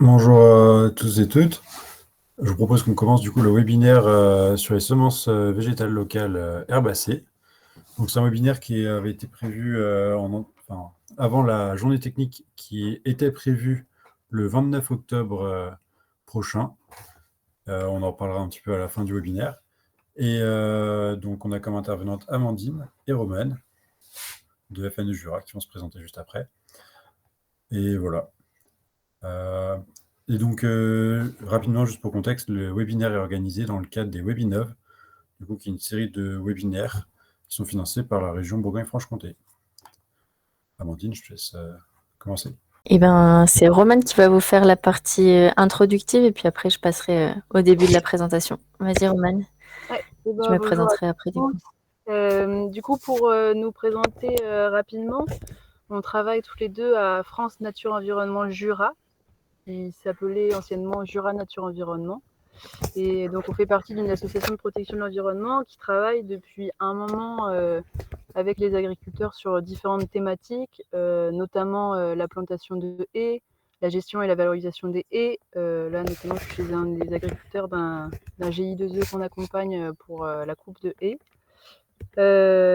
Bonjour à tous et toutes. Je vous propose qu'on commence du coup le webinaire sur les semences végétales locales herbacées. Donc c'est un webinaire qui avait été prévu avant la journée technique qui était prévue le 29 octobre prochain. On en reparlera un petit peu à la fin du webinaire. Et donc on a comme intervenante Amandine et Romane de FNE Jura qui vont se présenter juste après. Et voilà. Euh, et donc, rapidement, juste pour contexte, le webinaire est organisé dans le cadre des Webinov, du coup, qui est une série de webinaires qui sont financés par la région Bourgogne-Franche-Comté. Amandine, je te laisse commencer. Eh ben, c'est Romane qui va vous faire la partie introductive et puis après je passerai au début de la présentation. Vas-y Romane, Ouais, je me bonjour à présenterai après du tous. coup. Du coup, pour nous présenter rapidement, on travaille tous les deux à France Nature Environnement Jura, qui s'appelait anciennement Jura Nature Environnement. Et donc, on fait partie d'une association de protection de l'environnement qui travaille depuis un moment avec les agriculteurs sur différentes thématiques, notamment la plantation de haies, la gestion et la valorisation des haies. Là, notamment, je suis un des agriculteurs d'un GI2E qu'on accompagne pour la coupe de haies.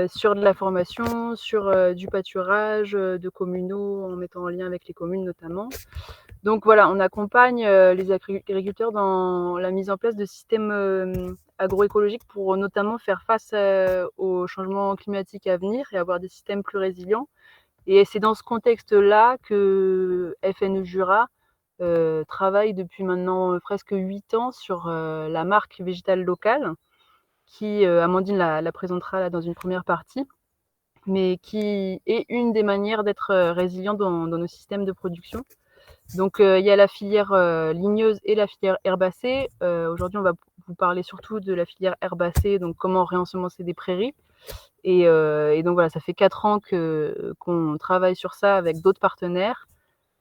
Sur de la formation, sur du pâturage, de communaux, en mettant en lien avec les communes notamment. Donc voilà, on accompagne les agriculteurs dans la mise en place de systèmes agroécologiques pour notamment faire face au changement climatique à venir et avoir des systèmes plus résilients. Et c'est dans ce contexte-là que FNE Jura travaille depuis maintenant presque 8 ans sur la marque végétale locale, qui, Amandine la présentera là dans une première partie, mais qui est une des manières d'être résilient dans nos systèmes de production. Donc, il y a la filière ligneuse et la filière herbacée. Aujourd'hui, on va vous parler surtout de la filière herbacée, donc comment réensemencer des prairies. Et donc voilà, ça fait 4 ans qu'on travaille sur ça avec d'autres partenaires.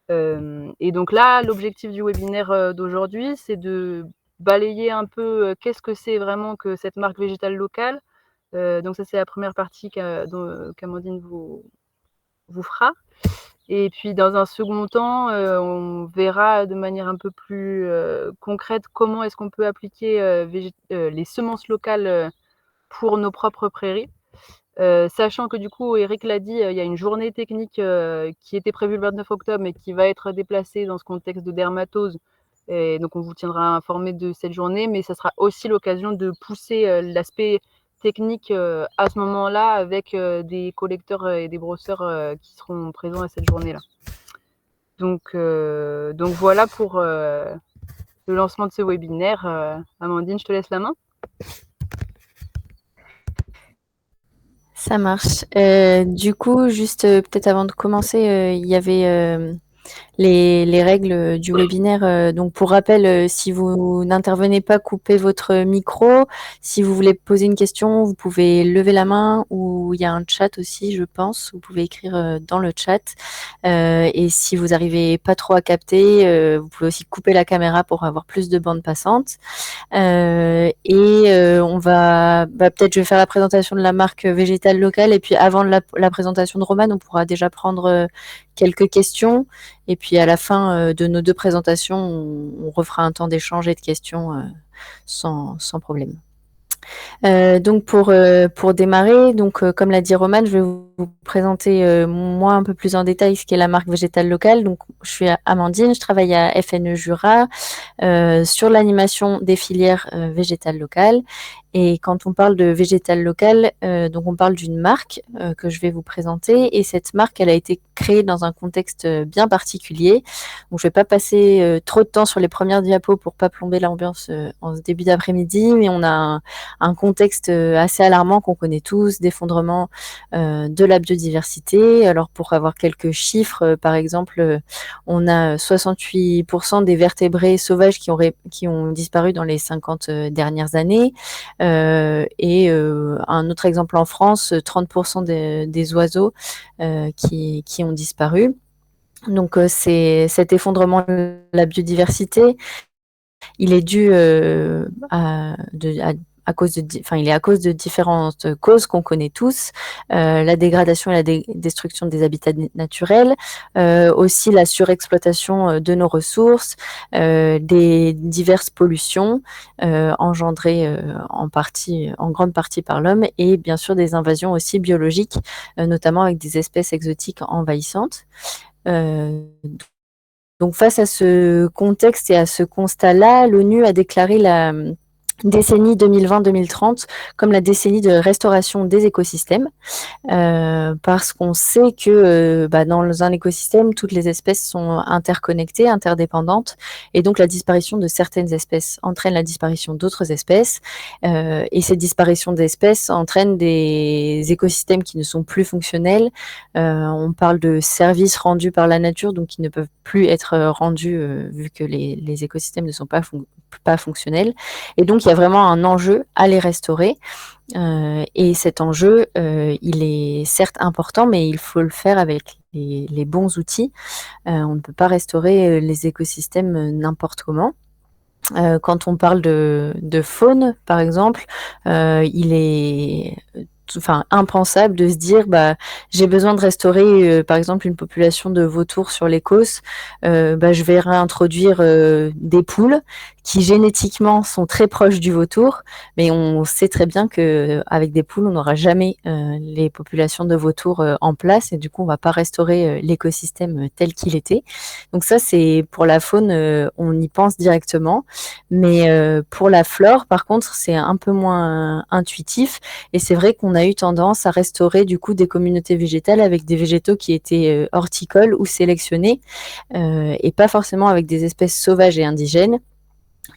Et donc là, l'objectif du webinaire d'aujourd'hui, c'est de balayer un peu qu'est-ce que c'est vraiment que cette marque végétale locale. Donc ça, c'est la première partie qu'Amandine vous fera. Et puis dans un second temps, on verra de manière un peu plus concrète comment est-ce qu'on peut appliquer les semences locales pour nos propres prairies. Sachant que du coup, Eric l'a dit, il y a une journée technique qui était prévue le 29 octobre, mais qui va être déplacée dans ce contexte de dermatose. Et donc, on vous tiendra informé de cette journée, mais ça sera aussi l'occasion de pousser l'aspect technique à ce moment-là avec des collecteurs et des brosseurs qui seront présents à cette journée-là. Donc voilà pour le lancement de ce webinaire. Amandine, je te laisse la main. Ça marche. Du coup, juste peut-être avant de commencer, il y avait les règles du webinaire. Donc, pour rappel, si vous n'intervenez pas, coupez votre micro. Si vous voulez poser une question, vous pouvez lever la main ou il y a un chat aussi, je pense. Vous pouvez écrire dans le chat. Et si vous n'arrivez pas trop à capter, vous pouvez aussi couper la caméra pour avoir plus de bandes passantes. On va, peut-être je vais faire la présentation de la marque végétale locale et puis avant la présentation de Romane, on pourra déjà prendre quelques questions et puis à la fin de nos deux présentations, on refera un temps d'échange et de questions sans problème. Donc pour démarrer, donc comme l'a dit Romane, je vais vous présenter moi un peu plus en détail ce qu'est la marque végétale locale. Donc je suis Amandine, je travaille à FNE Jura sur l'animation des filières végétales locales. Et quand on parle de végétal local, donc on parle d'une marque que je vais vous présenter. Et cette marque, elle a été créée dans un contexte bien particulier. Donc je vais pas passer trop de temps sur les premières diapos pour pas plomber l'ambiance en ce début d'après-midi, mais on a un contexte assez alarmant qu'on connaît tous, d'effondrement de la biodiversité. Alors pour avoir quelques chiffres, par exemple, on a 68% des vertébrés sauvages qui ont disparu dans les 50 dernières années. Un autre exemple en France, 30% des oiseaux qui ont disparu. Donc c'est cet effondrement de la biodiversité, il est dû à il est à cause de différentes causes qu'on connaît tous, la dégradation et la destruction des habitats naturels, aussi la surexploitation de nos ressources, des diverses pollutions engendrées en grande partie par l'homme, et bien sûr des invasions aussi biologiques, notamment avec des espèces exotiques envahissantes. Donc face à ce contexte et à ce constat-là, l'ONU a déclaré la décennie 2020-2030 comme la décennie de restauration des écosystèmes, parce qu'on sait que dans un écosystème, toutes les espèces sont interconnectées, interdépendantes, et donc la disparition de certaines espèces entraîne la disparition d'autres espèces, et cette disparition d'espèces entraîne des écosystèmes qui ne sont plus fonctionnels. On parle de services rendus par la nature, donc qui ne peuvent plus être rendus vu que les écosystèmes ne sont pas fonctionnels. Et donc, il y a vraiment un enjeu à les restaurer. Et cet enjeu, il est certes important, mais il faut le faire avec les bons outils. On ne peut pas restaurer les écosystèmes n'importe comment. Quand on parle de faune, par exemple, il est impensable de se dire j'ai besoin de restaurer par exemple une population de vautours sur l'Écosse, je vais réintroduire des poules qui génétiquement sont très proches du vautour, mais on sait très bien que avec des poules on n'aura jamais les populations de vautours en place, et du coup on va pas restaurer l'écosystème tel qu'il était. Donc ça, c'est pour la faune, on y pense directement, mais pour la flore par contre c'est un peu moins intuitif, et c'est vrai qu'on a eu tendance à restaurer du coup des communautés végétales avec des végétaux qui étaient horticoles ou sélectionnés, et pas forcément avec des espèces sauvages et indigènes.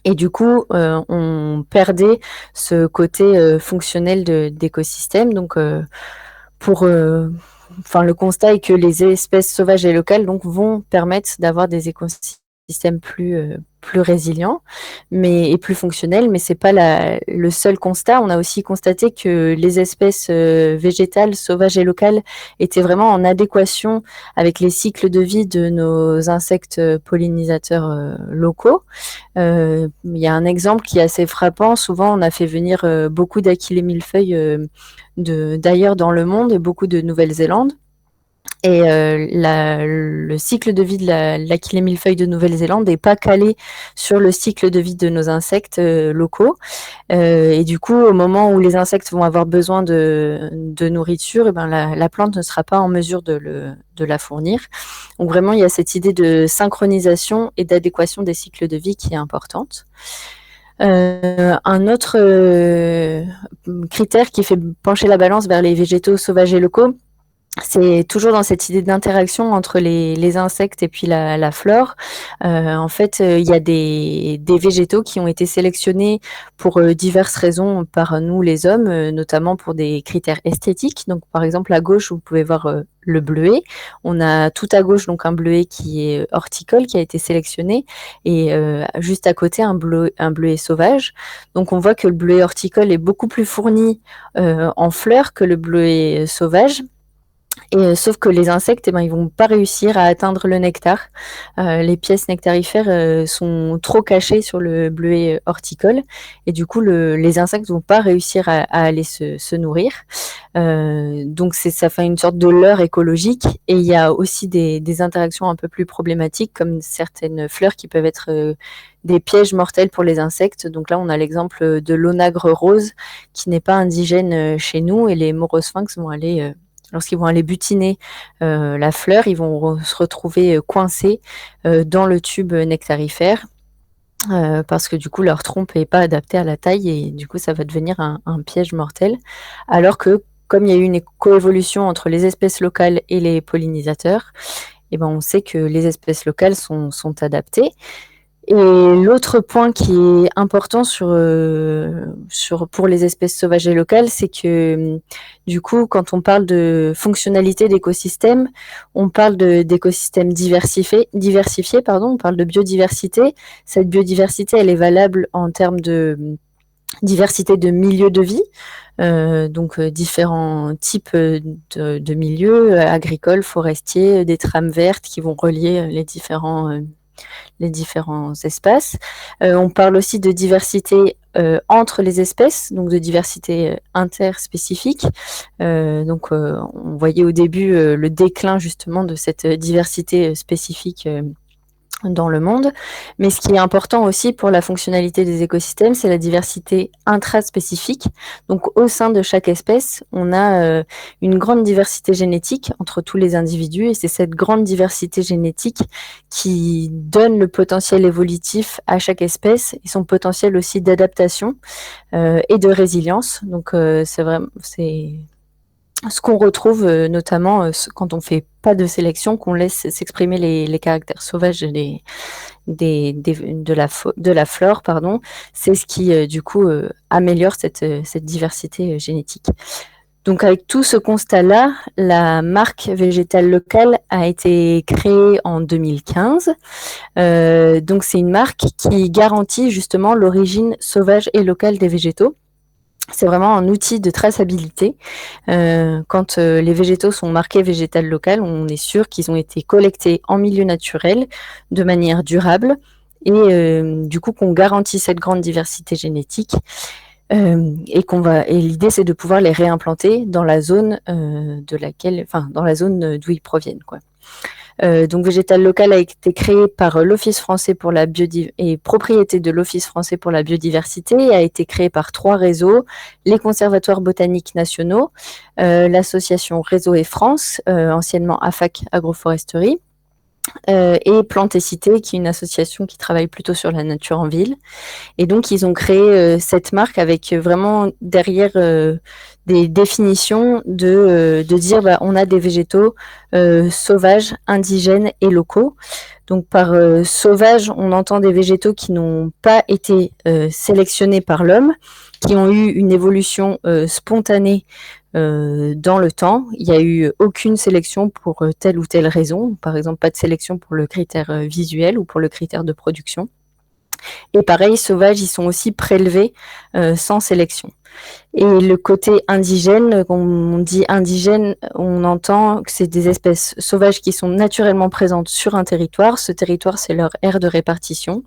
Et du coup, on perdait ce côté fonctionnel d'écosystème. Donc, le constat est que les espèces sauvages et locales donc vont permettre d'avoir des écosystèmes plus résilients et plus fonctionnels, mais c'est pas le seul constat. On a aussi constaté que les espèces végétales, sauvages et locales étaient vraiment en adéquation avec les cycles de vie de nos insectes pollinisateurs locaux. Il y a un exemple qui est assez frappant. Souvent, on a fait venir beaucoup d'aquilés millefeuilles d'ailleurs dans le monde, beaucoup de Nouvelle-Zélande. Et le cycle de vie de l'aquilée millefeuille de Nouvelle-Zélande n'est pas calé sur le cycle de vie de nos insectes locaux. Et du coup, au moment où les insectes vont avoir besoin de nourriture, la plante ne sera pas en mesure de la fournir. Donc vraiment, il y a cette idée de synchronisation et d'adéquation des cycles de vie qui est importante. Un autre critère qui fait pencher la balance vers les végétaux sauvages et locaux, c'est toujours dans cette idée d'interaction entre les insectes et puis la flore. En fait, il y a des végétaux qui ont été sélectionnés pour diverses raisons par nous les hommes, notamment pour des critères esthétiques. Donc par exemple, à gauche, vous pouvez voir le bleuet. On a tout à gauche donc un bleuet qui est horticole, qui a été sélectionné, et juste à côté un bleuet sauvage. Donc on voit que le bleuet horticole est beaucoup plus fourni en fleurs que le bleuet sauvage. Et sauf que les insectes, ils vont pas réussir à atteindre le nectar. Les pièces nectarifères sont trop cachées sur le bleuet horticole, et du coup les insectes vont pas réussir à aller se nourrir. Donc ça fait une sorte de leurre écologique. Et il y a aussi des interactions un peu plus problématiques, comme certaines fleurs qui peuvent être des pièges mortels pour les insectes. Donc là, on a l'exemple de l'onagre rose qui n'est pas indigène chez nous, et les morosphinx vont aller lorsqu'ils vont aller butiner la fleur, ils vont se retrouver coincés dans le tube nectarifère, parce que du coup leur trompe n'est pas adaptée à la taille, et du coup ça va devenir un piège mortel. Alors que comme il y a eu une coévolution entre les espèces locales et les pollinisateurs, on sait que les espèces locales sont adaptées. Et l'autre point qui est important pour les espèces sauvages et locales, c'est que du coup, quand on parle de fonctionnalité d'écosystèmes, on parle d'écosystèmes diversifiés, on parle de biodiversité. Cette biodiversité, elle est valable en termes de diversité de milieux de vie, donc différents types de milieux, agricoles, forestiers, des trames vertes qui vont relier les différents espaces. On parle aussi de diversité entre les espèces, donc de diversité interspécifique. Donc on voyait au début le déclin justement de cette diversité spécifique dans le monde. Mais ce qui est important aussi pour la fonctionnalité des écosystèmes, c'est la diversité intraspécifique. Donc au sein de chaque espèce, on a une grande diversité génétique entre tous les individus, et c'est cette grande diversité génétique qui donne le potentiel évolutif à chaque espèce et son potentiel aussi d'adaptation et de résilience. Donc c'est ce qu'on retrouve notamment quand on fait pas de sélection, qu'on laisse s'exprimer les caractères sauvages de la flore, pardon, c'est ce qui du coup améliore cette diversité génétique. Donc avec tout ce constat-là, la marque végétale locale a été créée en 2015. Donc c'est une marque qui garantit justement l'origine sauvage et locale des végétaux. C'est vraiment un outil de traçabilité. Quand les végétaux sont marqués végétal local, on est sûr qu'ils ont été collectés en milieu naturel de manière durable et du coup qu'on garantit cette grande diversité génétique et l'idée c'est de pouvoir les réimplanter dans la zone dans la zone d'où ils proviennent, quoi. Donc Végétal Local a été créé par l'Office français pour la biodiversité et propriété de l'Office français pour la biodiversité et a été créé par 3 réseaux, les conservatoires botaniques nationaux, l'association Réseau et France, anciennement AFAC Agroforesterie, et Plantes et Cité, qui est une association qui travaille plutôt sur la nature en ville. Et donc, ils ont créé cette marque avec vraiment derrière des définitions de dire on a des végétaux sauvages, indigènes et locaux. Donc, par sauvage, on entend des végétaux qui n'ont pas été sélectionnés par l'homme, qui ont eu une évolution spontanée dans le temps. Il n'y a eu aucune sélection pour telle ou telle raison. Par exemple, pas de sélection pour le critère visuel ou pour le critère de production. Et pareil, sauvages, ils sont aussi prélevés sans sélection. Et le côté indigène, quand on dit indigène, on entend que c'est des espèces sauvages qui sont naturellement présentes sur un territoire. Ce territoire, c'est leur aire de répartition.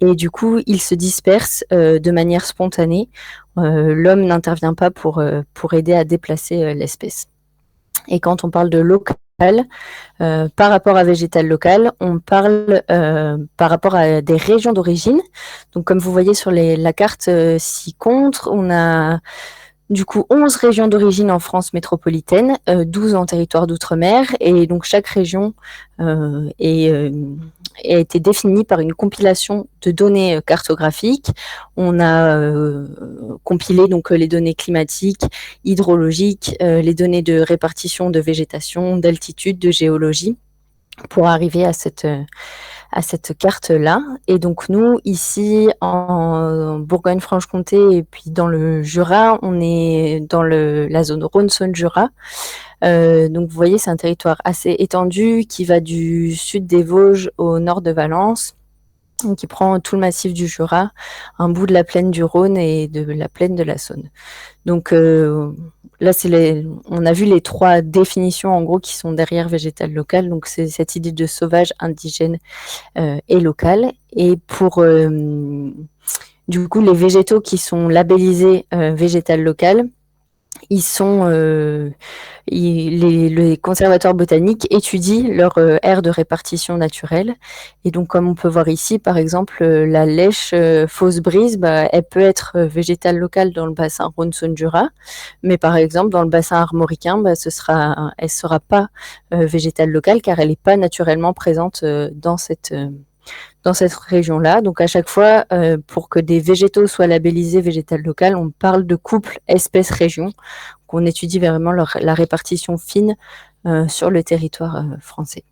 Et du coup, ils se dispersent de manière spontanée. L'homme n'intervient pas pour aider à déplacer l'espèce. Et quand on parle de local, par rapport à végétal local, on parle par rapport à des régions d'origine. Donc, comme vous voyez sur la carte ci-contre, on a du coup 11 régions d'origine en France métropolitaine, 12 en territoire d'outre-mer, et donc chaque région a été définie par une compilation de données cartographiques. On a compilé donc les données climatiques, hydrologiques, les données de répartition de végétation, d'altitude, de géologie, pour arriver à cette carte-là. Et donc nous, ici, en Bourgogne-Franche-Comté et puis dans le Jura, on est dans la zone Rhône-Saône-Jura. Donc vous voyez, c'est un territoire assez étendu qui va du sud des Vosges au nord de Valence, qui prend tout le massif du Jura, un bout de la plaine du Rhône et de la plaine de la Saône. Donc là, on a vu les 3 définitions en gros qui sont derrière végétal local. Donc c'est cette idée de sauvage, indigène et local. Et pour du coup les végétaux qui sont labellisés végétal local, ils sont les conservateurs botaniques étudient leur aire de répartition naturelle. Et donc, comme on peut voir ici, par exemple, la lèche fausse brise, elle peut être végétale locale dans le bassin Rhône-Saône-Jura, mais par exemple, dans le bassin armoricain, elle sera pas végétale locale car elle n'est pas naturellement présente dans cette région-là. Donc à chaque fois, pour que des végétaux soient labellisés végétal local, on parle de couple espèce-région. On étudie vraiment la répartition fine sur le territoire français.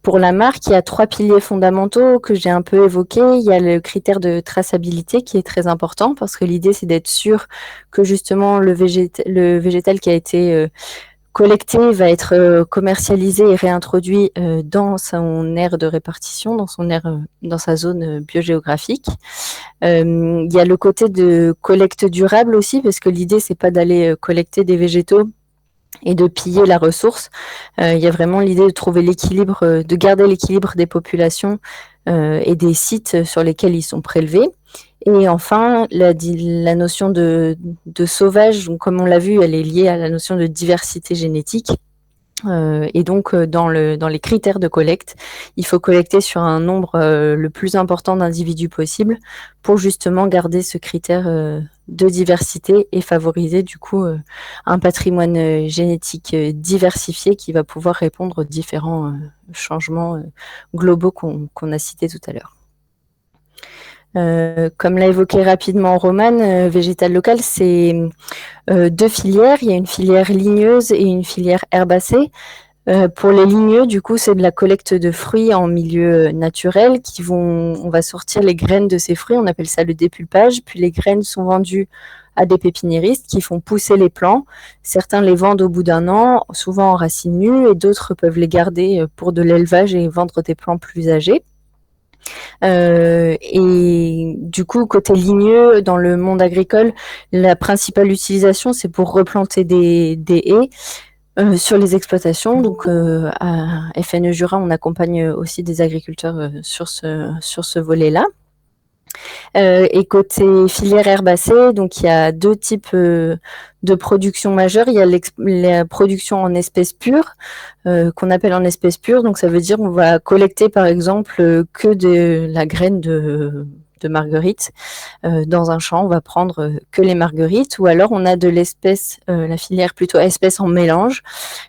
Pour la marque, il y a 3 piliers fondamentaux que j'ai un peu évoqués. Il y a le critère de traçabilité qui est très important parce que l'idée, c'est d'être sûr que justement le végétal qui a été collecté va être commercialisé et réintroduit dans son aire de répartition, dans sa zone biogéographique. Il y a le côté de collecte durable aussi, parce que l'idée, c'est pas d'aller collecter des végétaux et de piller la ressource. Il y a vraiment l'idée de trouver l'équilibre, de garder l'équilibre des populations et des sites sur lesquels ils sont prélevés. Et enfin, la notion de sauvage, donc, comme on l'a vu, elle est liée à la notion de diversité génétique. Et donc, dans les critères de collecte, il faut collecter sur un nombre le plus important d'individus possible pour justement garder ce critère de diversité et favoriser du coup un patrimoine génétique diversifié qui va pouvoir répondre aux différents changements globaux qu'on a cités tout à l'heure. Comme l'a évoqué rapidement Romane, végétal local, c'est 2 filières. Il y a une filière ligneuse et une filière herbacée. Pour les ligneux, du coup, c'est de la collecte de fruits en milieu naturel on va sortir les graines de ces fruits, on appelle ça le dépulpage, puis les graines sont vendues à des pépiniéristes qui font pousser les plants. Certains les vendent au bout d'un an, souvent en racines nues, et d'autres peuvent les garder pour de l'élevage et vendre des plants plus âgés. Et du coup, côté ligneux, dans le monde agricole, la principale utilisation, c'est pour replanter des haies sur les exploitations. Donc, à FNE Jura, on accompagne aussi des agriculteurs sur ce volet-là. Et côté filière herbacée, donc il y a 2 types de production majeure. Il y a la production en espèces pures, qu'on appelle en espèces pures. Donc ça veut dire on va collecter par exemple que de la graine de marguerite dans un champ. On va prendre que les marguerites, ou alors on a de l'espèce, la filière plutôt espèce en mélange.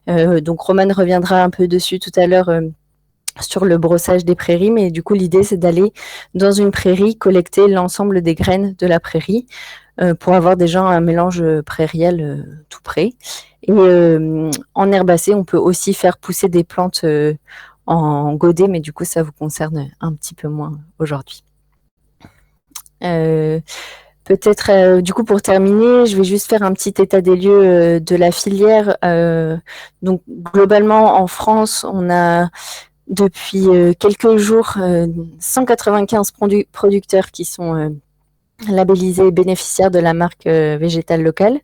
Donc Romane reviendra un peu dessus tout à l'heure. Sur le brossage des prairies, mais du coup l'idée c'est d'aller dans une prairie collecter l'ensemble des graines de la prairie pour avoir déjà un mélange prairial tout prêt. Et en herbacée, on peut aussi faire pousser des plantes en godet, mais du coup ça vous concerne un petit peu moins aujourd'hui. Peut-être, du coup, pour terminer, je vais juste faire un petit état des lieux de la filière. Donc globalement en France, on a depuis quelques jours 195 producteurs qui sont labellisés bénéficiaires de la marque végétale locale.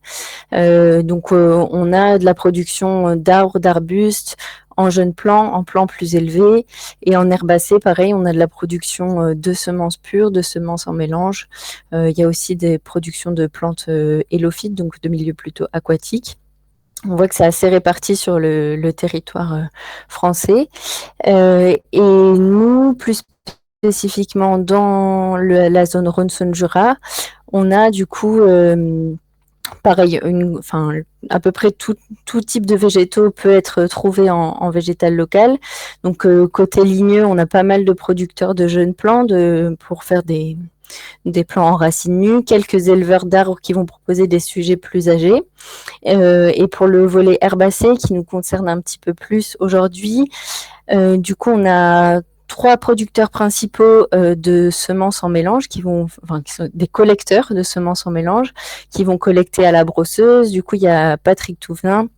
Donc on a de la production d'arbres, d'arbustes, en jeunes plants, en plants plus élevés, et en herbacées, pareil, on a de la production de semences pures, de semences en mélange. Il y a aussi des productions de plantes hélophytes, donc de milieux plutôt aquatiques. On voit que c'est assez réparti sur le territoire français. Et nous, plus spécifiquement dans la zone Rhône-Saône-Jura, on a du coup, pareil, à peu près tout type de végétaux peut être trouvé en végétal local. Donc côté ligneux, on a pas mal de producteurs de jeunes plants pour faire des plants en racines nues, quelques éleveurs d'arbres qui vont proposer des sujets plus âgés. Et pour le volet herbacé qui nous concerne un petit peu plus aujourd'hui, du coup on a 3 producteurs principaux de semences en mélange qui sont des collecteurs de semences en mélange qui vont collecter à la brosseuse. Du coup il y a Patrick Touvenin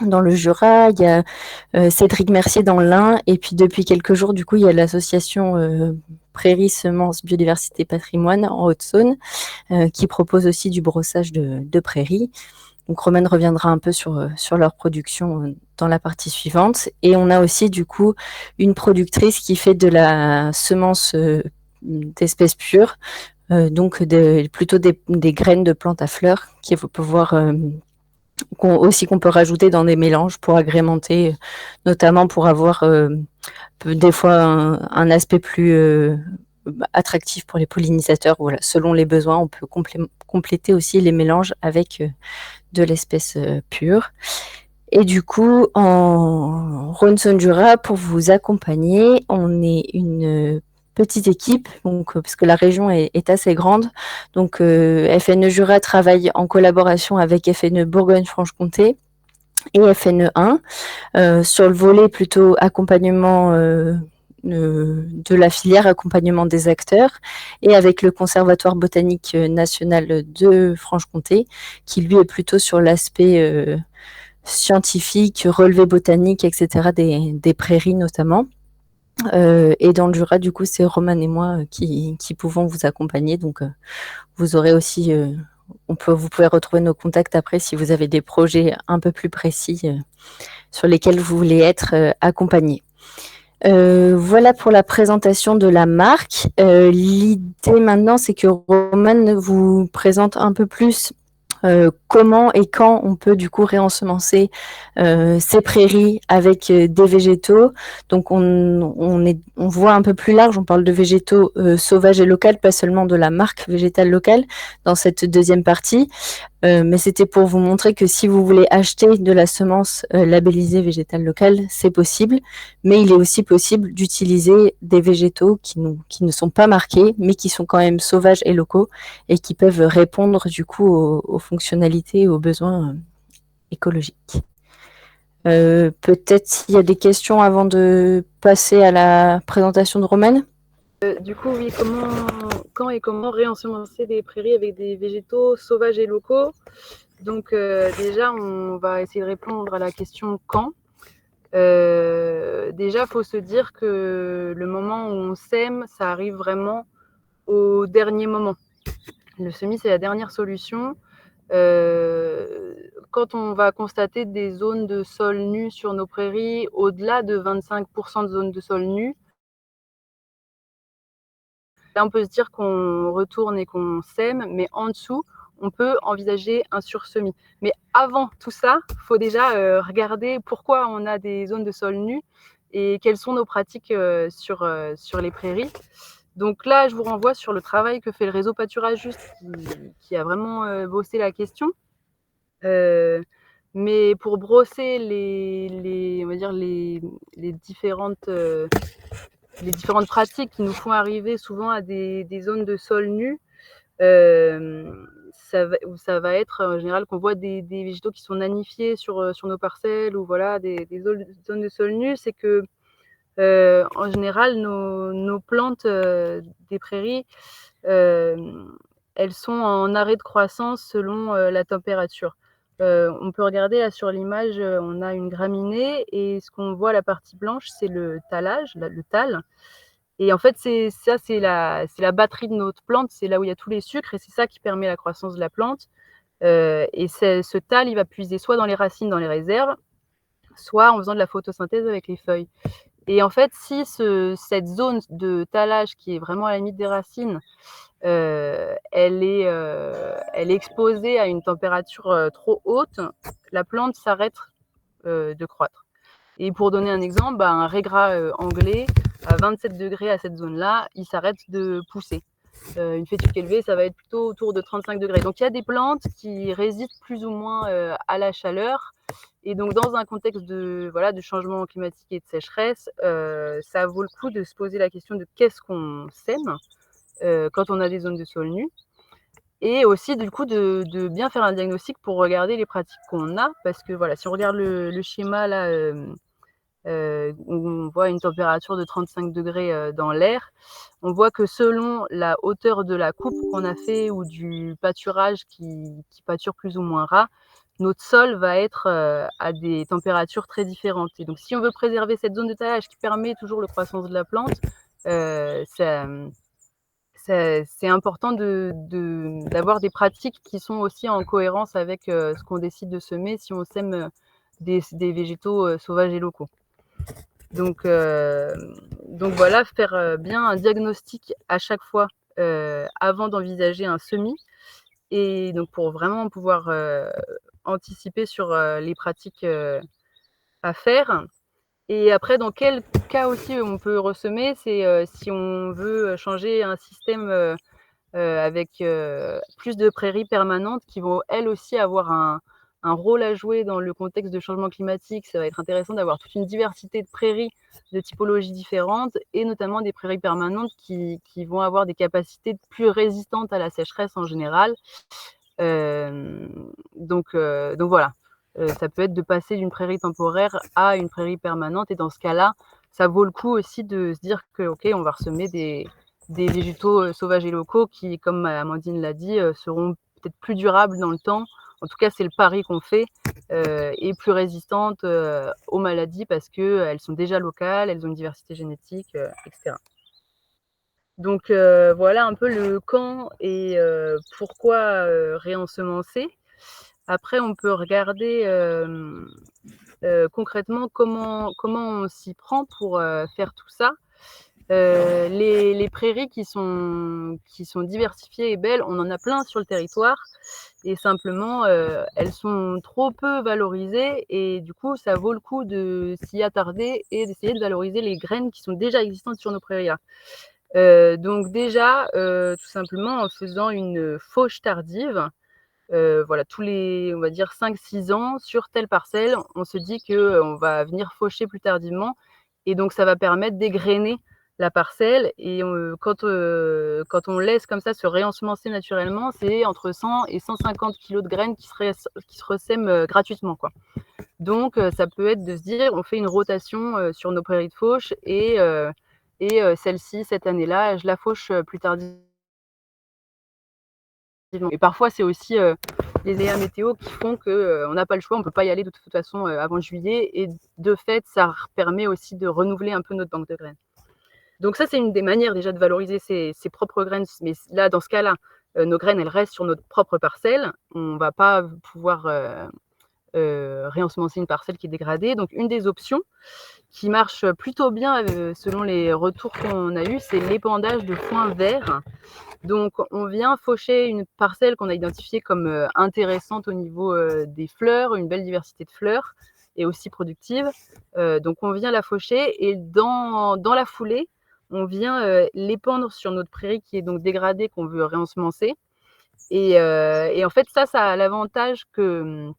dans le Jura, il y a Cédric Mercier dans l'Ain, et puis depuis quelques jours, du coup, il y a l'association Prairies, Semences, Biodiversité, Patrimoine en Haute-Saône, qui propose aussi du brossage de prairies. Donc Romane reviendra un peu sur leur production dans la partie suivante. Et on a aussi du coup une productrice qui fait de la semence d'espèces pures, donc plutôt des graines de plantes à fleurs qui vont pouvoir qu'on peut rajouter dans des mélanges pour agrémenter, notamment pour avoir des fois un aspect plus attractif pour les pollinisateurs. Voilà, selon les besoins, on peut compléter aussi les mélanges avec de l'espèce pure. Et du coup, en Rhône-Saône-Jura, pour vous accompagner, on est une petite équipe, donc, parce que la région est assez grande. Donc, FNE Jura travaille en collaboration avec FNE Bourgogne-Franche-Comté et FNE 1 sur le volet plutôt accompagnement de la filière, accompagnement des acteurs, et avec le Conservatoire botanique national de Franche-Comté, qui lui est plutôt sur l'aspect scientifique, relevé botanique, etc., des prairies notamment. Et dans le Jura, du coup, c'est Romane et moi qui pouvons vous accompagner. Donc, vous aurez aussi vous pouvez retrouver nos contacts après si vous avez des projets un peu plus précis sur lesquels vous voulez être accompagné. Voilà pour la présentation de la marque. L'idée maintenant, c'est que Romane vous présente un peu plus comment et quand on peut du coup réensemencer ces prairies avec des végétaux. Donc on voit un peu plus large, on parle de végétaux sauvages et locaux, pas seulement de la marque végétale locale dans cette deuxième partie. Mais c'était pour vous montrer que si vous voulez acheter de la semence labellisée végétale locale, c'est possible, mais il est aussi possible d'utiliser des végétaux qui ne sont pas marqués, mais qui sont quand même sauvages et locaux et qui peuvent répondre du coup aux fonctionnalités et aux besoins écologiques. Peut-être s'il y a des questions avant de passer à la présentation de Romane. Du coup, oui, quand et comment réensemencer des prairies avec des végétaux sauvages et locaux? Donc déjà, on va essayer de répondre à la question quand. Déjà, il faut se dire que le moment où on sème, ça arrive vraiment au dernier moment. Le semis, c'est la dernière solution. Quand on va constater des zones de sol nu sur nos prairies, au-delà de 25% de zones de sol nu, là, on peut se dire qu'on retourne et qu'on sème, mais en dessous, on peut envisager un sursemis. Mais avant tout ça, il faut déjà regarder pourquoi on a des zones de sol nu et quelles sont nos pratiques sur les prairies. Donc là, je vous renvoie sur le travail que fait le réseau Pâturage Juste, qui a vraiment bossé la question. Mais pour brosser on va dire les différentes pratiques qui nous font arriver souvent à des zones de sol nus, ça va être en général qu'on voit des végétaux qui sont nanifiés sur nos parcelles ou voilà, des zones de sol nus, c'est que en général nos plantes des prairies, elles sont en arrêt de croissance selon la température. On peut regarder là sur l'image, on a une graminée et ce qu'on voit, la partie blanche, c'est le tallage, le tall. Et en fait, c'est la batterie de notre plante, c'est là où il y a tous les sucres et c'est ça qui permet la croissance de la plante. Et ce tall, il va puiser soit dans les racines, dans les réserves, soit en faisant de la photosynthèse avec les feuilles. Et en fait, si cette zone de tallage qui est vraiment à la limite des racines, elle est exposée à une température trop haute, la plante s'arrête de croître. Et pour donner un exemple, un raiegras anglais à 27 degrés à cette zone-là, il s'arrête de pousser. Une fétuque élevée, ça va être plutôt autour de 35 degrés. Donc il y a des plantes qui résistent plus ou moins à la chaleur. Et donc dans un contexte de changement climatique et de sécheresse, ça vaut le coup de se poser la question de qu'est-ce qu'on sème quand on a des zones de sol nu. Et aussi du coup de bien faire un diagnostic pour regarder les pratiques qu'on a. Parce que voilà, si on regarde le schéma là, où on voit une température de 35 degrés dans l'air, on voit que selon la hauteur de la coupe qu'on a fait ou du pâturage qui pâture plus ou moins ras, notre sol va être à des températures très différentes. Et donc si on veut préserver cette zone de taillage qui permet toujours la croissance de la plante, c'est important d'avoir des pratiques qui sont aussi en cohérence avec ce qu'on décide de semer si on sème des végétaux sauvages et locaux. Donc voilà, faire bien un diagnostic à chaque fois avant d'envisager un semis, et donc pour vraiment pouvoir anticiper sur les pratiques à faire. Et après, dans quel cas aussi on peut ressemer, c'est si on veut changer un système avec plus de prairies permanentes qui vont elles aussi avoir un rôle à jouer dans le contexte de changement climatique. Ça va être intéressant d'avoir toute une diversité de prairies de typologies différentes et notamment des prairies permanentes qui vont avoir des capacités plus résistantes à la sécheresse en général. Donc voilà, ça peut être de passer d'une prairie temporaire à une prairie permanente, et dans ce cas-là, ça vaut le coup aussi de se dire que ok, on va ressemer des végétaux sauvages et locaux qui, comme Amandine l'a dit, seront peut-être plus durables dans le temps. En tout cas, c'est le pari qu'on fait, et plus résistantes aux maladies parce qu'elles sont déjà locales, elles ont une diversité génétique, etc. Donc voilà un peu le quand et pourquoi réensemencer. Après, on peut regarder concrètement comment on s'y prend pour faire tout ça. Les prairies qui sont diversifiées et belles, on en a plein sur le territoire et simplement elles sont trop peu valorisées et du coup ça vaut le coup de s'y attarder et d'essayer de valoriser les graines qui sont déjà existantes sur nos prairies là. Donc déjà, tout simplement en faisant une fauche tardive, voilà, tous les, on va dire 5-6 ans sur telle parcelle, on se dit qu'on va venir faucher plus tardivement et donc ça va permettre d'égrainer la parcelle et quand on laisse comme ça se réensemencer naturellement, c'est entre 100 et 150 kg de graines qui se ressèment gratuitement, quoi. Donc ça peut être de se dire, on fait une rotation sur nos prairies de fauche et celle-ci, cette année-là, je la fauche plus tardivement. Et parfois, c'est aussi les aléas météo qui font qu'on n'a pas le choix, on ne peut pas y aller de toute façon avant juillet. Et de fait, ça permet aussi de renouveler un peu notre banque de graines. Donc ça, c'est une des manières déjà de valoriser ses propres graines. Mais là, dans ce cas-là, nos graines, elles restent sur notre propre parcelle. On ne va pas pouvoir réensemencer une parcelle qui est dégradée. Donc une des options qui marche plutôt bien selon les retours qu'on a eus, c'est l'épandage de foin vert. Donc on vient faucher une parcelle qu'on a identifiée comme intéressante au niveau des fleurs, une belle diversité de fleurs et aussi productive. Donc on vient la faucher et dans la foulée, on vient l'épandre sur notre prairie qui est donc dégradée, qu'on veut réensemencer. Et en fait, ça a l'avantage que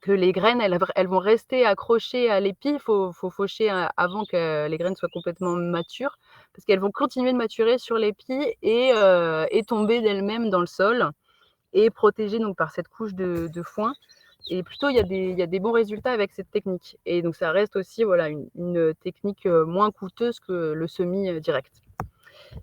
les graines, elles vont rester accrochées à l'épi. Il faut faucher avant que les graines soient complètement matures, parce qu'elles vont continuer de maturer sur l'épi et tomber d'elles-mêmes dans le sol et protégées donc par cette couche de foin. Et plutôt, il y a des bons résultats avec cette technique. Et donc, ça reste aussi voilà, une technique moins coûteuse que le semis direct.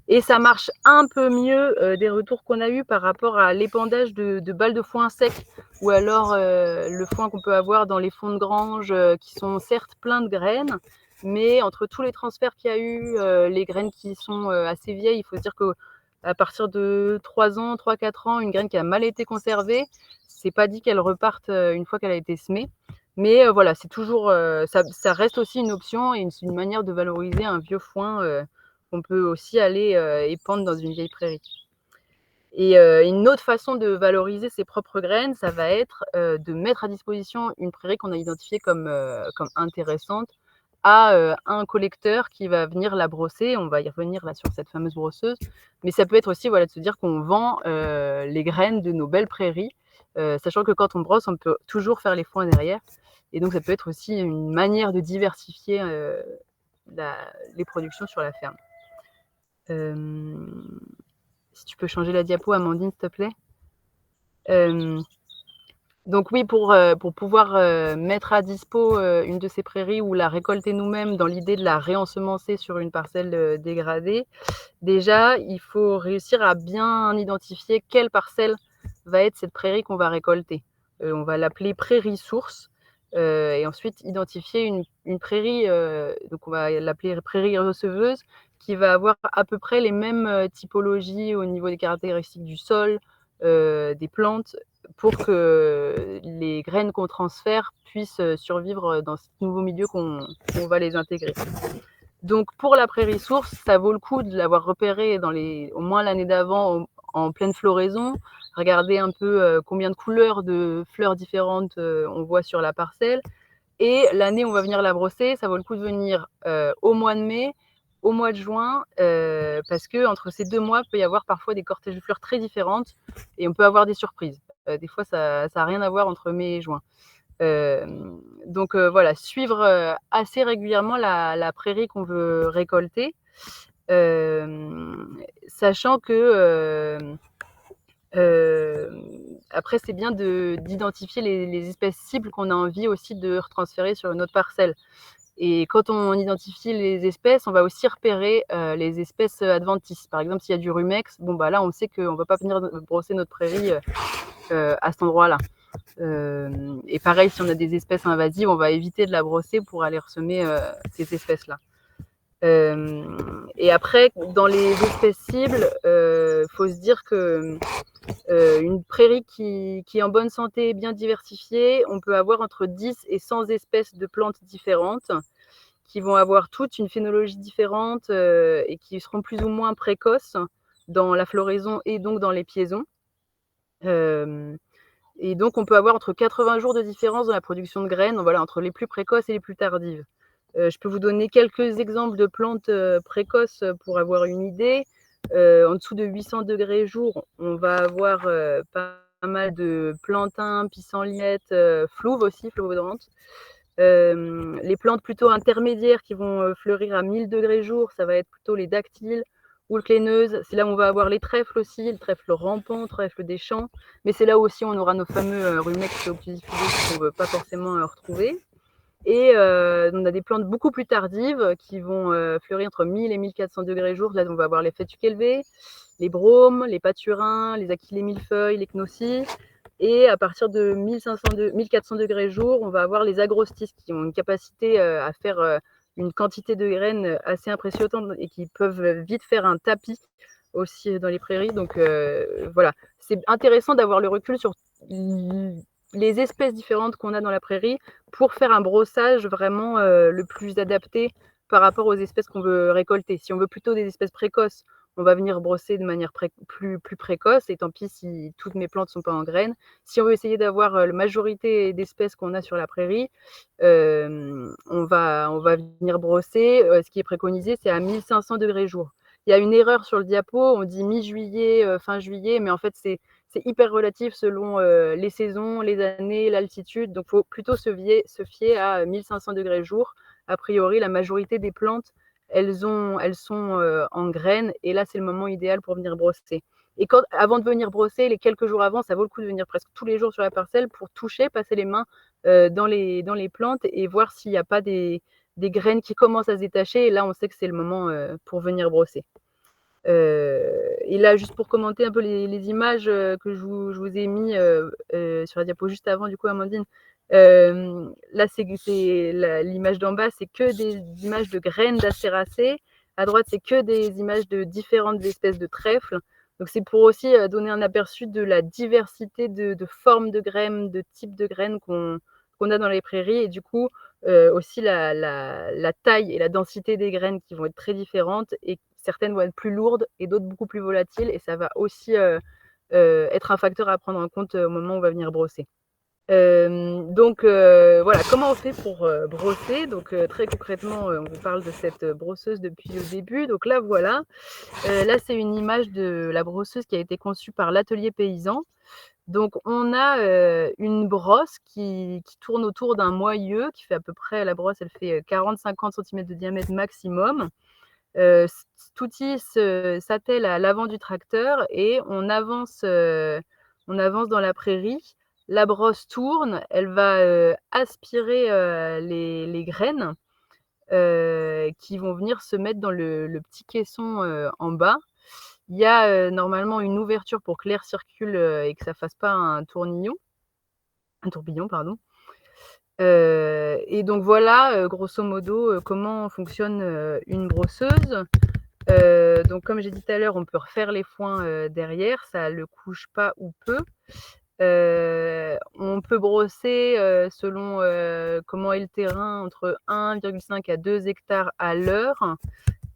Et ça marche un peu mieux des retours qu'on a eus par rapport à l'épandage de balles de foin sec ou alors le foin qu'on peut avoir dans les fonds de grange qui sont certes pleins de graines, mais entre tous les transferts qu'il y a eu, les graines qui sont assez vieilles, il faut se dire qu'à partir de 3 ans, 3-4 ans, une graine qui a mal été conservée, c'est pas dit qu'elle reparte une fois qu'elle a été semée. Mais voilà, c'est toujours, ça reste aussi une option et une manière de valoriser un vieux foin qu'on peut aussi aller épandre dans une vieille prairie. Et une autre façon de valoriser ses propres graines, ça va être de mettre à disposition une prairie qu'on a identifiée comme intéressante à un collecteur qui va venir la brosser. On va y revenir là sur cette fameuse brosseuse. Mais ça peut être aussi voilà, de se dire qu'on vend les graines de nos belles prairies, sachant que quand on brosse, on peut toujours faire les foins derrière. Et donc, ça peut être aussi une manière de diversifier les productions sur la ferme. Si tu peux changer la diapo, Amandine, s'il te plaît. Donc oui, pour pouvoir mettre à dispo une de ces prairies ou la récolter nous-mêmes dans l'idée de la réensemencer sur une parcelle dégradée, déjà, il faut réussir à bien identifier quelle parcelle va être cette prairie qu'on va récolter. On va l'appeler prairie source et ensuite identifier une prairie, donc on va l'appeler prairie receveuse, qui va avoir à peu près les mêmes typologies au niveau des caractéristiques du sol, des plantes, pour que les graines qu'on transfère puissent survivre dans ce nouveau milieu qu'on va les intégrer. Donc pour la prairie source, ça vaut le coup de l'avoir repérée au moins l'année d'avant en pleine floraison, regarder un peu combien de couleurs de fleurs différentes on voit sur la parcelle. Et l'année où on va venir la brosser, ça vaut le coup de venir au mois de mai, au mois de juin, parce que entre ces 2 mois, il peut y avoir parfois des cortèges de fleurs très différentes et on peut avoir des surprises. Des fois, ça n'a rien à voir entre mai et juin. Donc voilà, suivre assez régulièrement la prairie qu'on veut récolter, sachant que après, c'est bien d'identifier les espèces cibles qu'on a envie aussi de retransférer sur une autre parcelle. Et quand on identifie les espèces, on va aussi repérer les espèces adventices. Par exemple, s'il y a du rumex, bon bah là, on sait qu'on ne va pas venir brosser notre prairie à cet endroit-là. Et pareil, si on a des espèces invasives, on va éviter de la brosser pour aller ressemer ces espèces-là. Et après, dans les espèces cibles, faut se dire que une prairie qui est en bonne santé, bien diversifiée, on peut avoir entre 10 et 100 espèces de plantes différentes qui vont avoir toutes une phénologie différente et qui seront plus ou moins précoces dans la floraison et donc dans les piaisons. Et donc, on peut avoir entre 80 jours de différence dans la production de graines, voilà, entre les plus précoces et les plus tardives. Je peux vous donner quelques exemples de plantes précoces pour avoir une idée. En dessous de 800 degrés jour, on va avoir pas mal de plantains, pissenliettes, flouves aussi, flauvodrantes. Les plantes plutôt intermédiaires qui vont fleurir à 1000 degrés jour, ça va être plutôt les dactyles ou le cléneuse. C'est là où on va avoir les trèfles aussi, le trèfle rampant, le trèfle des champs. Mais c'est là aussi où on aura nos fameux rumex occidifugos qu'on ne veut pas forcément retrouver. Et on a des plantes beaucoup plus tardives qui vont fleurir entre 1000 et 1400 degrés jour. Là, on va avoir les fétuquelvées, les bromes, les pâturins, les achillées millefeuilles, les cnossis. Et à partir de 1400 degrés jour, on va avoir les agrostis qui ont une capacité à faire une quantité de graines assez impressionnante et qui peuvent vite faire un tapis aussi dans les prairies. Donc voilà, c'est intéressant d'avoir le recul sur les espèces différentes qu'on a dans la prairie pour faire un brossage vraiment le plus adapté par rapport aux espèces qu'on veut récolter. Si on veut plutôt des espèces précoces, on va venir brosser de manière plus précoce, et tant pis si toutes mes plantes ne sont pas en graines. Si on veut essayer d'avoir la majorité d'espèces qu'on a sur la prairie, on va venir brosser. Ce qui est préconisé, c'est à 1500 degrés jour. Il y a une erreur sur le diapo, on dit mi-juillet, fin juillet, mais en fait, c'est hyper relatif selon les saisons, les années, l'altitude. Donc, il faut plutôt se fier à 1500 degrés jour. A priori, la majorité des plantes, elles sont en graines, et là, c'est le moment idéal pour venir brosser. Et avant de venir brosser, les quelques jours avant, ça vaut le coup de venir presque tous les jours sur la parcelle pour toucher, passer les mains dans les plantes et voir s'il n'y a pas des graines qui commencent à se détacher. Et là, on sait que c'est le moment pour venir brosser. Et là, juste pour commenter un peu les images que je vous ai mis sur la diapo juste avant, du coup, Amandine, là, l'image d'en bas, c'est que des images de graines d'acéracées. À droite, c'est que des images de différentes espèces de trèfles. Donc, c'est pour aussi donner un aperçu de la diversité de formes de graines, de types de graines qu'on a dans les prairies, et du coup, aussi la taille et la densité des graines qui vont être très différentes, et certaines vont être plus lourdes et d'autres beaucoup plus volatiles, et ça va aussi être un facteur à prendre en compte au moment où on va venir brosser. Donc voilà, comment on fait pour brosser. Donc très concrètement, on vous parle de cette brosseuse depuis le début. Donc là, voilà. Là, c'est une image de la brosseuse qui a été conçue par l'atelier paysan. Donc on a une brosse qui tourne autour d'un moyeu qui fait à peu près, la brosse, elle fait 40-50 cm de diamètre maximum. Cet outil s'attelle à l'avant du tracteur et on avance dans la prairie. La brosse tourne, elle va aspirer les graines qui vont venir se mettre dans le petit caisson en bas. Il y a normalement une ouverture pour que l'air circule et que ça ne fasse pas un tourbillon, pardon. Et donc voilà, grosso modo, comment fonctionne une brosseuse. Donc comme j'ai dit tout à l'heure, on peut refaire les foins derrière, ça ne le couche pas ou peu. On peut brosser selon comment est le terrain, entre 1,5 à 2 hectares à l'heure,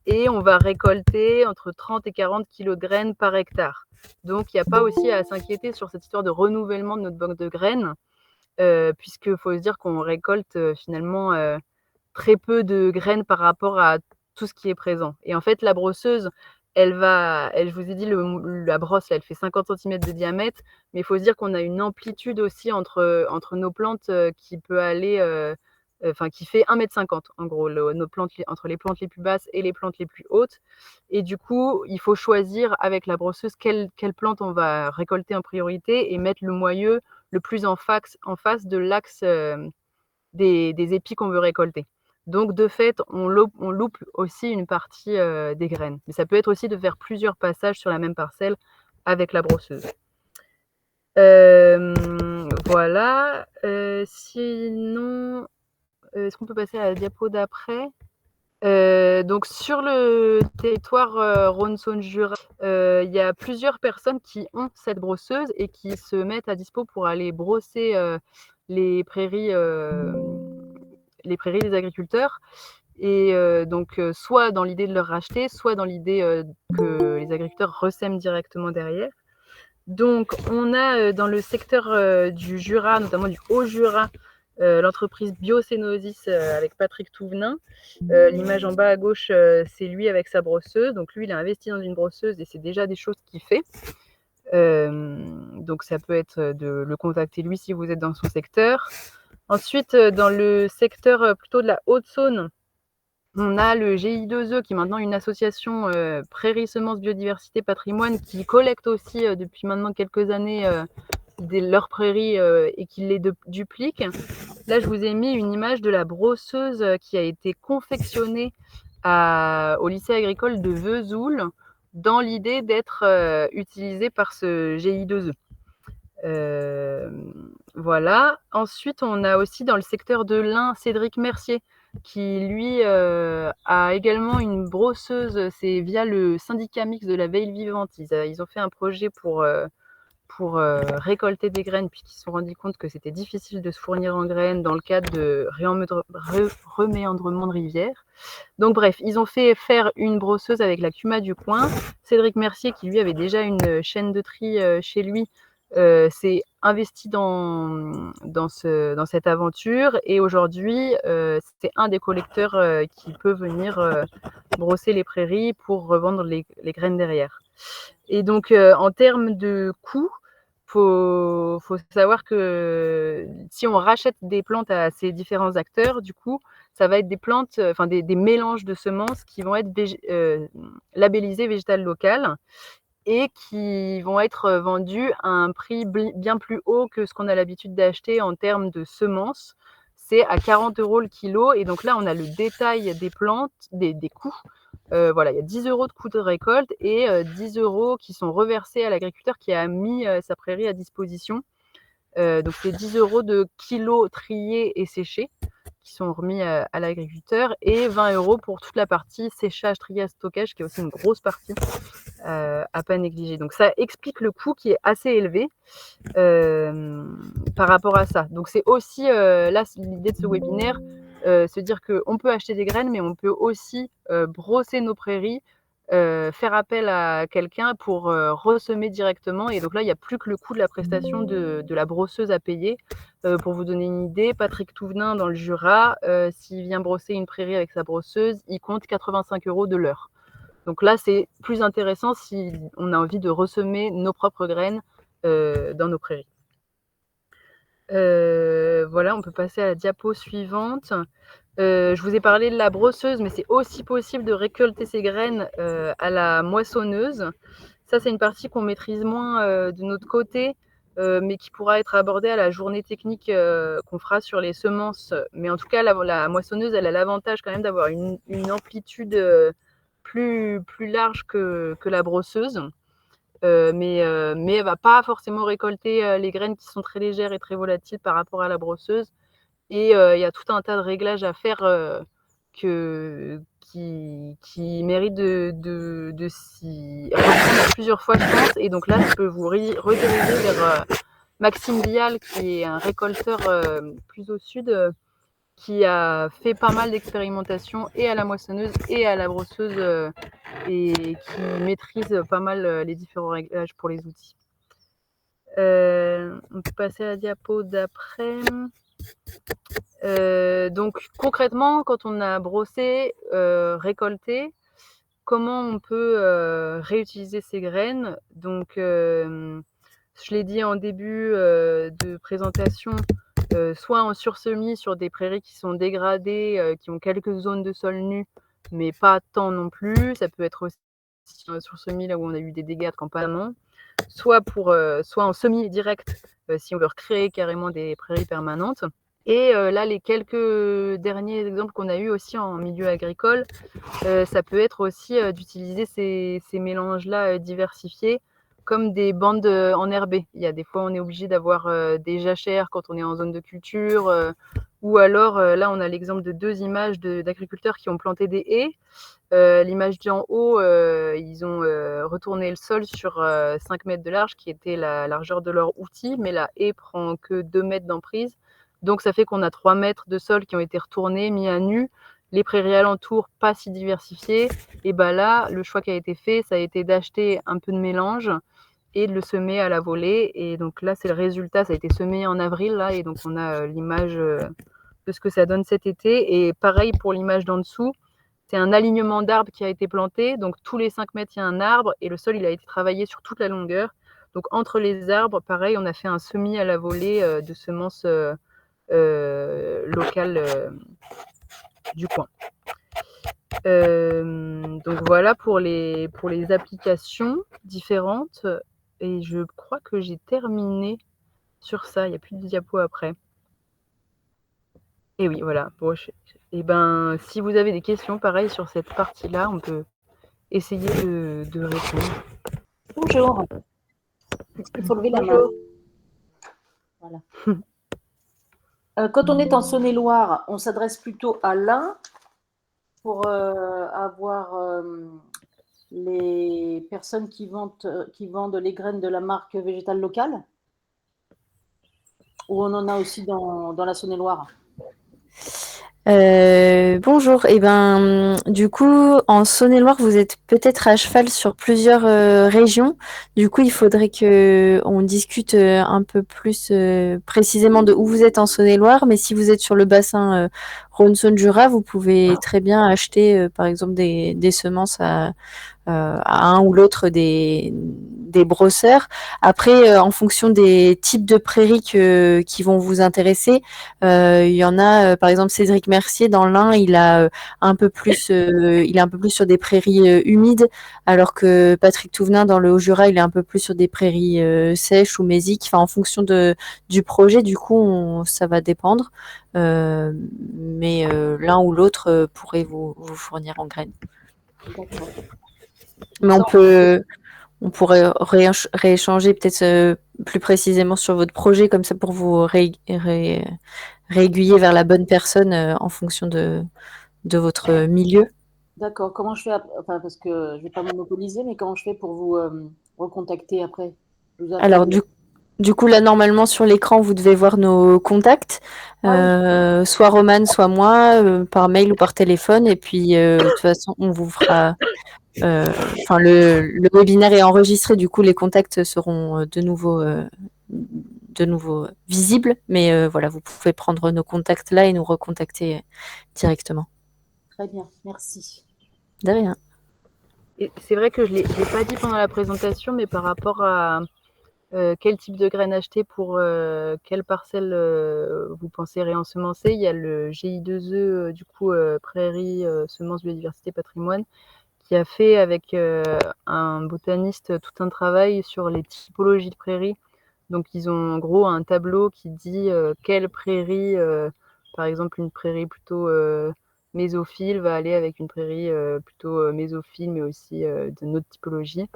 et on va récolter entre 30 et 40 kg de graines par hectare. Donc il n'y a pas aussi à s'inquiéter sur cette histoire de renouvellement de notre banque de graines, puisqu'il faut se dire qu'on récolte finalement très peu de graines par rapport à tout ce qui est présent. Et en fait, la brosseuse, je vous ai dit, la brosse, là, elle fait 50 cm de diamètre, mais il faut se dire qu'on a une amplitude aussi entre nos plantes qui peut aller, qui fait 1,50 m en gros, nos plantes, entre les plantes les plus basses et les plantes les plus hautes. Et du coup, il faut choisir avec la brosseuse quelle plante on va récolter en priorité et mettre le moyeu le plus en face de l'axe des épis qu'on veut récolter. Donc, de fait, on loupe aussi une partie des graines. Mais ça peut être aussi de faire plusieurs passages sur la même parcelle avec la brosseuse. Voilà. Sinon, est-ce qu'on peut passer à la diapo d'après ? Donc sur le territoire Rhône-Saône-Jura, il y a plusieurs personnes qui ont cette brosseuse et qui se mettent à dispo pour aller brosser les prairies des agriculteurs. Et donc soit dans l'idée de leur racheter, soit dans l'idée que les agriculteurs ressèment directement derrière. Donc on a dans le secteur du Jura, notamment du Haut-Jura, l'entreprise Biocénosis avec Patrick Touvenin. L'image en bas à gauche, c'est lui avec sa brosseuse. Donc lui, il a investi dans une brosseuse et c'est déjà des choses qu'il fait. Donc ça peut être de le contacter lui si vous êtes dans son secteur. Ensuite, dans le secteur plutôt de la Haute-Saône, on a le GI2E qui est maintenant une association Prairies, Semences, Biodiversité, Patrimoine qui collecte aussi depuis maintenant quelques années leurs prairies et qui les duplique. Là, je vous ai mis une image de la brosseuse qui a été confectionnée au lycée agricole de Vesoul dans l'idée d'être utilisée par ce GI2E. Voilà. Ensuite, on a aussi dans le secteur de l'Ain Cédric Mercier qui, lui, a également une brosseuse. C'est via le syndicat mixte de la Veille Vivante. Ils ont fait un projet pour récolter des graines, puisqu'ils se sont rendus compte que c'était difficile de se fournir en graines dans le cadre de reméandrement de rivières. Donc bref, ils ont fait faire une brosseuse avec la Cuma du coin. Cédric Mercier, qui lui avait déjà une chaîne de tri chez lui, s'est investi dans cette aventure et aujourd'hui, c'est un des collecteurs qui peut venir brosser les prairies pour revendre les graines derrière. Et donc, en termes de coûts, faut savoir que si on rachète des plantes à ces différents acteurs, du coup, ça va être des plantes, enfin des mélanges de semences qui vont être labellisées végétales locales et qui vont être vendues à un prix bien plus haut que ce qu'on a l'habitude d'acheter en termes de semences. C'est à 40 € le kilo. Et donc là, on a le détail des plantes, des coûts. Voilà, il y a 10 € de coûts de récolte et 10 € qui sont reversés à l'agriculteur qui a mis sa prairie à disposition. Donc c'est 10 € de kilos triés et séchés qui sont remis à l'agriculteur et 20 € pour toute la partie séchage, triage, stockage qui est aussi une grosse partie à pas négliger. Donc ça explique le coût qui est assez élevé par rapport à ça. Donc c'est aussi là l'idée de ce webinaire, se dire qu'on peut acheter des graines, mais on peut aussi brosser nos prairies, faire appel à quelqu'un pour ressemer directement. Et donc là, il n'y a plus que le coût de la prestation de la brosseuse à payer. Pour vous donner une idée, Patrick Touvenin dans le Jura, s'il vient brosser une prairie avec sa brosseuse, il compte 85 € de l'heure. Donc là, c'est plus intéressant si on a envie de ressemer nos propres graines dans nos prairies. Voilà, on peut passer à la diapo suivante. Je vous ai parlé de la brosseuse, mais c'est aussi possible de récolter ces graines à la moissonneuse. Ça, c'est une partie qu'on maîtrise moins de notre côté, mais qui pourra être abordée à la journée technique qu'on fera sur les semences. Mais en tout cas, la moissonneuse, elle a l'avantage quand même d'avoir une amplitude plus large que la brosseuse. Mais elle ne va pas forcément récolter les graines qui sont très légères et très volatiles par rapport à la brosseuse. Et il y a tout un tas de réglages à faire qui méritent de s'y reprendre plusieurs fois, je pense. Et donc là, je peux vous rediriger vers Maxime Vial, qui est un récolteur plus au sud, qui a fait pas mal d'expérimentations et à la moissonneuse et à la brosseuse et qui maîtrise pas mal les différents réglages pour les outils. On peut passer à la diapo d'après. Donc concrètement, quand on a brossé, récolté, comment on peut réutiliser ces graines? Donc je l'ai dit en début de présentation, soit en sursemis sur des prairies qui sont dégradées, qui ont quelques zones de sol nu, mais pas tant non plus. Ça peut être aussi un sursemis là où on a eu des dégâts de campement, soit en semis direct, si on veut recréer carrément des prairies permanentes. Et là, les quelques derniers exemples qu'on a eus aussi en milieu agricole, ça peut être aussi d'utiliser ces mélanges-là diversifiés comme des bandes enherbées. Il y a des fois, on est obligé d'avoir des jachères quand on est en zone de culture, Ou alors, là, on a l'exemple de 2 images d'agriculteurs qui ont planté des haies. L'image d'en haut, ils ont retourné le sol sur 5 mètres de large, qui était la largeur de leur outil, mais la haie prend que 2 mètres d'emprise. Donc ça fait qu'on a 3 mètres de sol qui ont été retournés, mis à nu. Les prairies alentours, pas si diversifiées. Et ben là, le choix qui a été fait, ça a été d'acheter un peu de mélange et de le semer à la volée. Et donc là, c'est le résultat. Ça a été semé en avril, là, et donc on a l'image de ce que ça donne cet été. Et pareil pour l'image d'en dessous. C'est un alignement d'arbres qui a été planté. Donc, tous les 5 mètres, il y a un arbre et le sol, il a été travaillé sur toute la longueur. Donc, entre les arbres, pareil, on a fait un semis à la volée de semences locales du coin. Donc, voilà pour les applications différentes. Et je crois que j'ai terminé sur ça. Il n'y a plus de diapo après. Et oui, voilà. Bon, et ben, si vous avez des questions, pareil, sur cette partie-là, on peut essayer de répondre. Bonjour. Il faut lever la main. Bonjour. Voilà. Quand on est en Saône-et-Loire, on s'adresse plutôt à l'Ain pour avoir les personnes qui vendent les graines de la marque végétale locale, ou on en a aussi dans la Saône-et-Loire? Bonjour. Et ben, du coup, en Saône-et-Loire, vous êtes peut-être à cheval sur plusieurs régions. Du coup, il faudrait que on discute un peu plus précisément de où vous êtes en Saône-et-Loire. Mais si vous êtes sur le bassin Rhône-Saône-Jura, vous pouvez très bien acheter, par exemple, des semences à un ou l'autre des brosseurs. Après, en fonction des types de prairies qui vont vous intéresser, il y en a, par exemple, Cédric Mercier dans l'Ain, il a un peu plus sur des prairies humides, alors que Patrick Touvenin dans le Haut-Jura, il est un peu plus sur des prairies sèches ou mésiques. Enfin, en fonction du projet, du coup, ça va dépendre. Mais l'un ou l'autre pourrait vous fournir en graines. D'accord. Mais on pourrait rééchanger peut-être plus précisément sur votre projet, comme ça pour vous réaiguiller vers la bonne personne en fonction de votre milieu. D'accord. Comment je fais enfin, parce que je ne vais pas monopoliser, mais comment je fais pour vous recontacter après? Alors, du coup, là, normalement, sur l'écran, vous devez voir nos contacts, soit Romane, soit moi, par mail ou par téléphone. Et puis, de toute façon, on vous fera... Enfin, le webinaire est enregistré, du coup, les contacts seront de nouveau visibles. Mais voilà, vous pouvez prendre nos contacts là et nous recontacter directement. Très bien, merci. De rien. Et c'est vrai que je ne l'ai pas dit pendant la présentation, mais par rapport à quel type de graines acheter pour quelle parcelle vous pensez réensemencer, il y a le GI2E, du coup, Prairies, Semences, Biodiversité, Patrimoine, qui a fait avec un botaniste tout un travail sur les typologies de prairies. Donc, ils ont en gros un tableau qui dit quelle prairie, par exemple, une prairie plutôt mésophile va aller avec une prairie plutôt mésophile, mais aussi d'une autre typologie.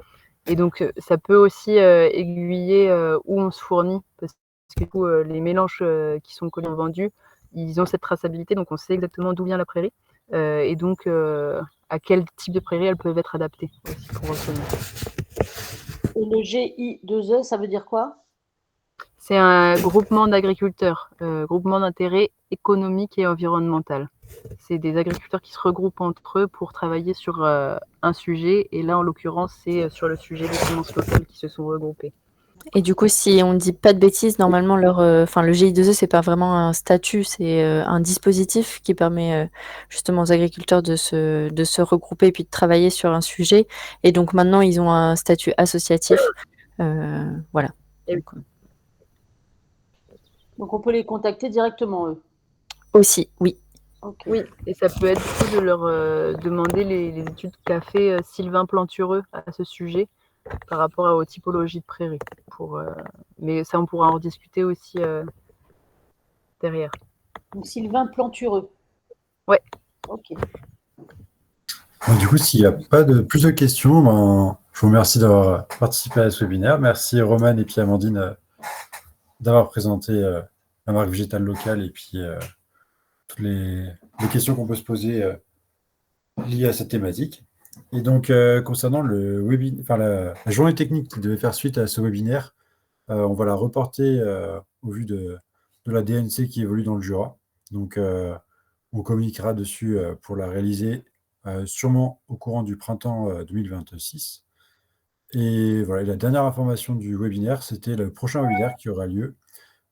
Et donc, ça peut aussi aiguiller où on se fournit, parce que du coup, les mélanges qui sont collés en vendu, ils ont cette traçabilité, donc on sait exactement d'où vient la prairie, et donc à quel type de prairie elles peuvent être adaptées aussi pour reconnaître. Et le GI2E, ça veut dire quoi? C'est un groupement d'agriculteurs, groupement d'intérêt économique et environnemental. C'est des agriculteurs qui se regroupent entre eux pour travailler sur un sujet. Et là, en l'occurrence, c'est sur le sujet des semences locales qui se sont regroupées. Et du coup, si on ne dit pas de bêtises, normalement, le GI2E, c'est pas vraiment un statut, c'est un dispositif qui permet justement aux agriculteurs de se regrouper et puis de travailler sur un sujet. Et donc maintenant, ils ont un statut associatif. Voilà. Donc on peut les contacter directement, eux? Aussi, oui. Okay. Oui, et ça peut être du coup de leur demander les études qu'a fait Sylvain Plantureux à ce sujet par rapport aux typologies de prairies. Mais ça, on pourra en rediscuter aussi derrière. Donc Sylvain Plantureux. Ouais. Ok. Donc, du coup, s'il n'y a pas de plus de questions, je vous remercie d'avoir participé à ce webinaire. Merci Romane et puis Amandine d'avoir présenté la marque végétale locale et puis toutes les questions qu'on peut se poser liées à cette thématique. Et donc, concernant le la journée technique qui devait faire suite à ce webinaire, on va la reporter au vu de la DNC qui évolue dans le Jura. Donc, on communiquera dessus pour la réaliser sûrement au courant du printemps 2026. Et voilà, la dernière information du webinaire, c'était le prochain webinaire qui aura lieu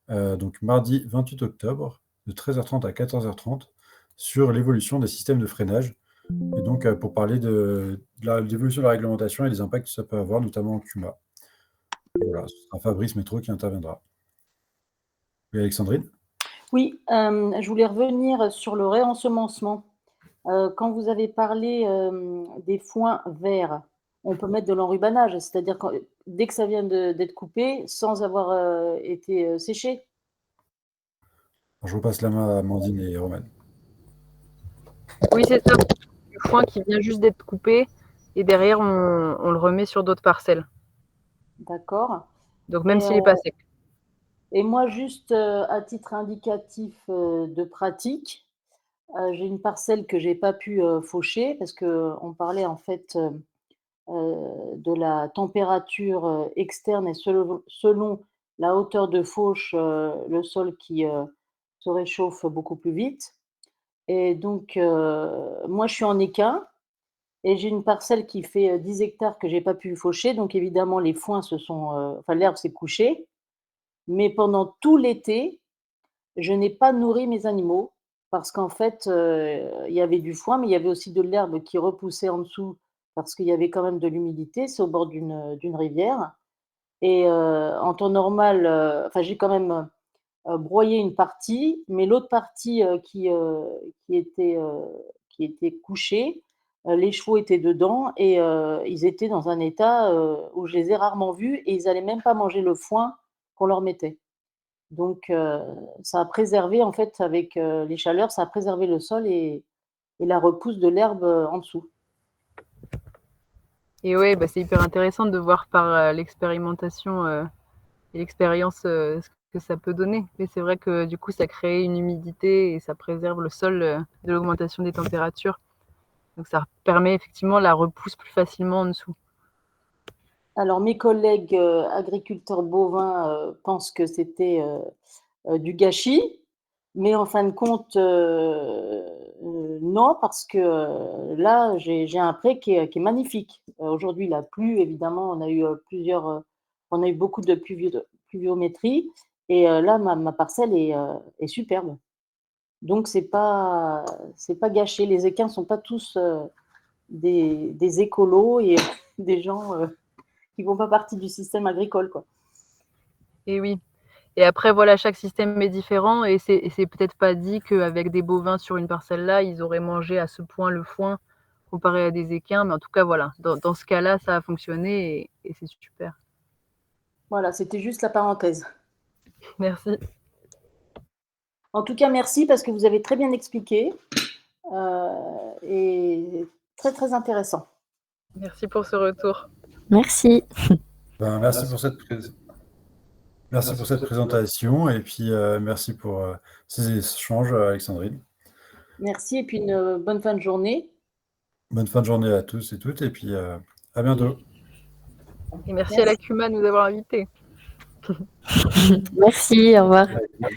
donc mardi 28 octobre de 13h30 à 14h30 sur l'évolution des systèmes de freinage. Et donc, pour parler de l'évolution de la réglementation et des impacts que ça peut avoir, notamment en CUMA. Voilà, ce sera Fabrice Métro qui interviendra. Oui, Alexandrine? Oui, je voulais revenir sur le réensemencement. Quand vous avez parlé des foins verts, on peut mettre de l'enrubanage, c'est-à-dire dès que ça vient d'être coupé, sans avoir été séché. Je repasse la main à Amandine et Roman. Oui, c'est ça. Du foin qui vient juste d'être coupé et derrière, on le remet sur d'autres parcelles. D'accord. Donc, même s'il n'est pas sec. Et moi, juste à titre indicatif de pratique, j'ai une parcelle que j'ai pas pu faucher parce qu'on parlait en fait de la température externe et selon la hauteur de fauche, le sol qui se réchauffe beaucoup plus vite. Et donc, moi, je suis en équin et j'ai une parcelle qui fait 10 hectares que j'ai pas pu faucher. Donc, évidemment, les foins enfin, l'herbe s'est couchée. Mais pendant tout l'été, je n'ai pas nourri mes animaux parce qu'en fait, il y avait du foin, mais il y avait aussi de l'herbe qui repoussait en dessous parce qu'il y avait quand même de l'humidité. C'est au bord d'une rivière et en temps normal, enfin, j'ai quand même broyé une partie, mais l'autre partie qui était couchée, les chevaux étaient dedans et ils étaient dans un état où je les ai rarement vus et ils allaient même pas manger le foin qu'on leur mettait. Donc ça a préservé en fait avec les chaleurs, ça a préservé le sol et la repousse de l'herbe en dessous. Et ouais, bah, c'est hyper intéressant de voir par l'expérimentation et l'expérience ce que ça peut donner. Mais c'est vrai que du coup, ça crée une humidité et ça préserve le sol de l'augmentation des températures. Donc ça permet effectivement la repousse plus facilement en dessous. Alors mes collègues agriculteurs bovins pensent que c'était du gâchis, mais en fin de compte, non, parce que là, j'ai un pré qui est magnifique. Aujourd'hui, il a plu, évidemment, on a eu on a eu beaucoup de pluviométrie, et là, ma parcelle est superbe. Donc, c'est pas gâché. Les équins ne sont pas tous des écolos et des gens qui ne font pas partie du système agricole, quoi. Et oui. Et après, voilà, chaque système est différent et c'est peut-être pas dit qu'avec des bovins sur une parcelle-là, ils auraient mangé à ce point le foin comparé à des équins. Mais en tout cas, voilà, dans ce cas-là, ça a fonctionné et c'est super. Voilà, c'était juste la parenthèse. Merci. En tout cas, merci parce que vous avez très bien expliqué et très, très intéressant. Merci pour ce retour. Merci. Ben, merci pour cette présentation et puis merci pour ces échanges, Alexandrine. Merci et puis une bonne fin de journée. Bonne fin de journée à tous et toutes et puis à bientôt. Et merci à la CUMA de nous avoir invités. Merci, au revoir. Ouais.